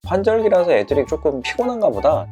환절기라서 애들이 조금 피곤한가 보다.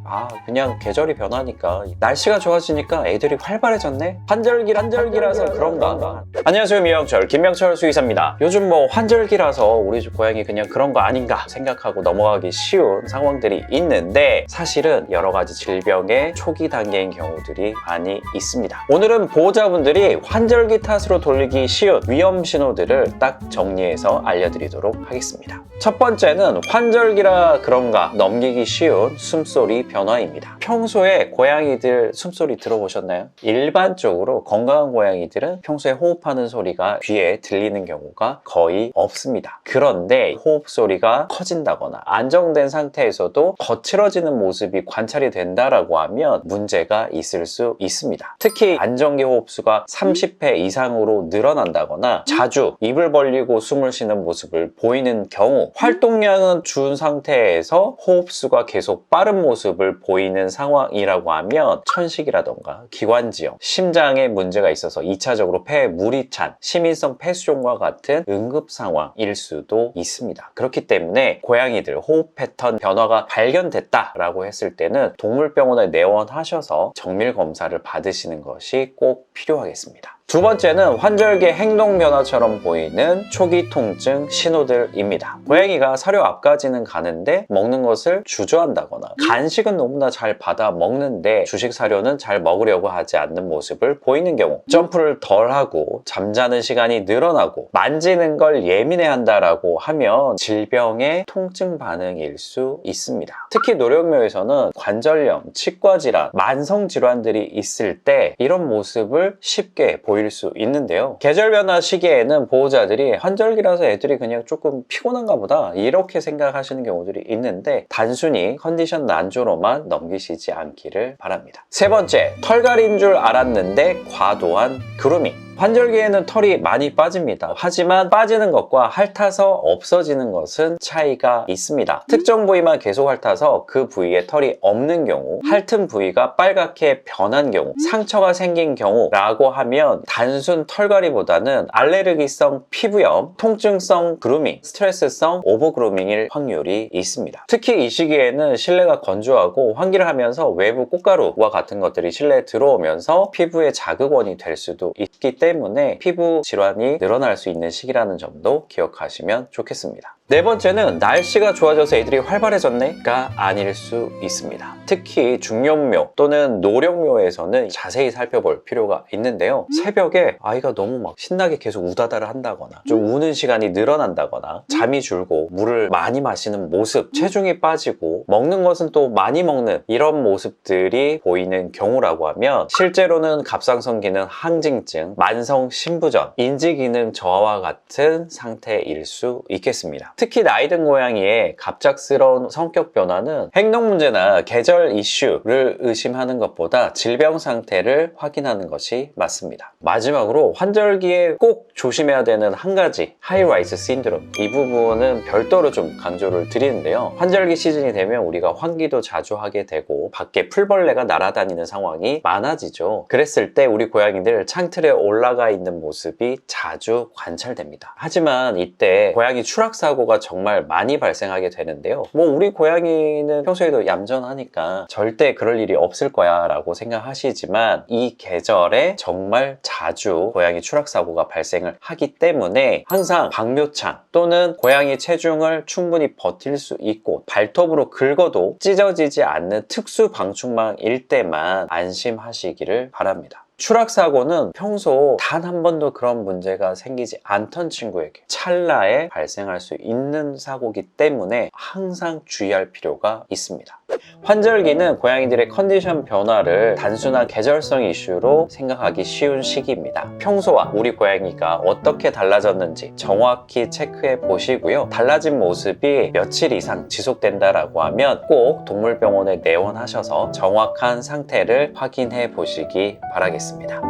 그냥 계절이 변하니까 날씨가 좋아지니까 애들이 활발해졌네? 환절기라서 그런가? 안녕하세요, 미영철 김명철 수의사입니다. 요즘 환절기라서 우리 집 고양이 그냥 그런 거 아닌가 생각하고 넘어가기 쉬운 상황들이 있는데, 사실은 여러 가지 질병의 초기 단계인 경우들이 많이 있습니다. 오늘은 보호자분들이 환절기 탓으로 돌리기 쉬운 위험 신호들을 딱 정리해서 알려드리도록 하겠습니다. 첫 번째는 환절기라 그런가 넘기기 쉬운 숨소리 변화입니다. 평소에 고양이들 숨소리 들어보셨나요? 일반적으로 건강한 고양이들은 평소에 호흡하는 소리가 귀에 들리는 경우가 거의 없습니다. 그런데 호흡 소리가 커진다거나 안정된 상태에서도 거칠어지는 모습이 관찰이 된다라고 하면 문제가 있을 수 있습니다. 특히 안정기 호흡수가 30회 이상으로 늘어난다거나 자주 입을 벌리고 숨을 쉬는 모습을 보이는 경우, 활동량은 준 상태에서 호흡수가 계속 빠른 모습을 보이는 상황이라고 하면 천식이라던가 기관지염, 심장에 문제가 있어서 2차적으로 폐에 물이 찬 시민성 폐수종과 같은 응급 상황일 수도 있습니다. 그렇기 때문에 고양이들 호흡 패턴 변화가 발견됐다라고 했을 때는 동물병원에 내원하셔서 정밀 검사를 받으시는 것이 꼭 필요하겠습니다. 두 번째는 환절기 행동 변화처럼 보이는 초기 통증 신호들입니다. 고양이가 사료 앞까지는 가는데 먹는 것을 주저한다거나, 간식은 너무나 잘 받아 먹는데 주식 사료는 잘 먹으려고 하지 않는 모습을 보이는 경우, 점프를 덜 하고 잠자는 시간이 늘어나고 만지는 걸 예민해 한다라고 하면 질병의 통증 반응일 수 있습니다. 특히 노령묘에서는 관절염, 치과질환, 만성질환들이 있을 때 이런 모습을 쉽게 보일 수 있는데요. 계절 변화 시기에는 보호자들이 환절기라서 애들이 그냥 조금 피곤한가 보다 이렇게 생각하시는 경우들이 있는데, 단순히 컨디션 난조로만 넘기시지 않기를 바랍니다. 세 번째, 털갈인 줄 알았는데 과도한 그루밍. 환절기에는 털이 많이 빠집니다. 하지만 빠지는 것과 핥아서 없어지는 것은 차이가 있습니다. 특정 부위만 계속 핥아서 그 부위에 털이 없는 경우, 핥은 부위가 빨갛게 변한 경우, 상처가 생긴 경우라고 하면 단순 털갈이보다는 알레르기성 피부염, 통증성 그루밍, 스트레스성 오버 그루밍일 확률이 있습니다. 특히 이 시기에는 실내가 건조하고 환기를 하면서 외부 꽃가루와 같은 것들이 실내에 들어오면서 피부에 자극원이 될 수도 있기 때문에 피부 질환이 늘어날 수 있는 시기라는 점도 기억하시면 좋겠습니다. 네 번째는 날씨가 좋아져서 애들이 활발해졌네가 아닐 수 있습니다. 특히 중년묘 또는 노령묘에서는 자세히 살펴볼 필요가 있는데요. 새벽에 아이가 너무 막 신나게 계속 우다다를 한다거나, 좀 우는 시간이 늘어난다거나, 잠이 줄고 물을 많이 마시는 모습, 체중이 빠지고 먹는 것은 또 많이 먹는 이런 모습들이 보이는 경우라고 하면 실제로는 갑상선 기능 항진증, 만성 신부전, 인지 기능 저하와 같은 상태일 수 있겠습니다. 특히 나이 든 고양이의 갑작스러운 성격 변화는 행동 문제나 계절 이슈를 의심하는 것보다 질병 상태를 확인하는 것이 맞습니다. 마지막으로 환절기에 꼭 조심해야 되는 한 가지, 하이라이즈 신드롬. 이 부분은 별도로 좀 강조를 드리는데요. 환절기 시즌이 되면 우리가 환기도 자주 하게 되고 밖에 풀벌레가 날아다니는 상황이 많아지죠. 그랬을 때 우리 고양이들 창틀에 올라가 있는 모습이 자주 관찰됩니다. 하지만 이때 고양이 추락 사고가 정말 많이 발생하게 되는데요. 우리 고양이는 평소에도 얌전하니까 절대 그럴 일이 없을 거야 라고 생각하시지만, 이 계절에 정말 자주 고양이 추락 사고가 발생을 하기 때문에 항상 방묘창 또는 고양이 체중을 충분히 버틸 수 있고 발톱으로 긁어도 찢어지지 않는 특수 방충망일 때만 안심하시기를 바랍니다. 추락사고는 평소 단 한 번도 그런 문제가 생기지 않던 친구에게 찰나에 발생할 수 있는 사고이기 때문에 항상 주의할 필요가 있습니다. 환절기는 고양이들의 컨디션 변화를 단순한 계절성 이슈로 생각하기 쉬운 시기입니다. 평소와 우리 고양이가 어떻게 달라졌는지 정확히 체크해 보시고요. 달라진 모습이 며칠 이상 지속된다라고 하면 꼭 동물병원에 내원하셔서 정확한 상태를 확인해 보시기 바라겠습니다.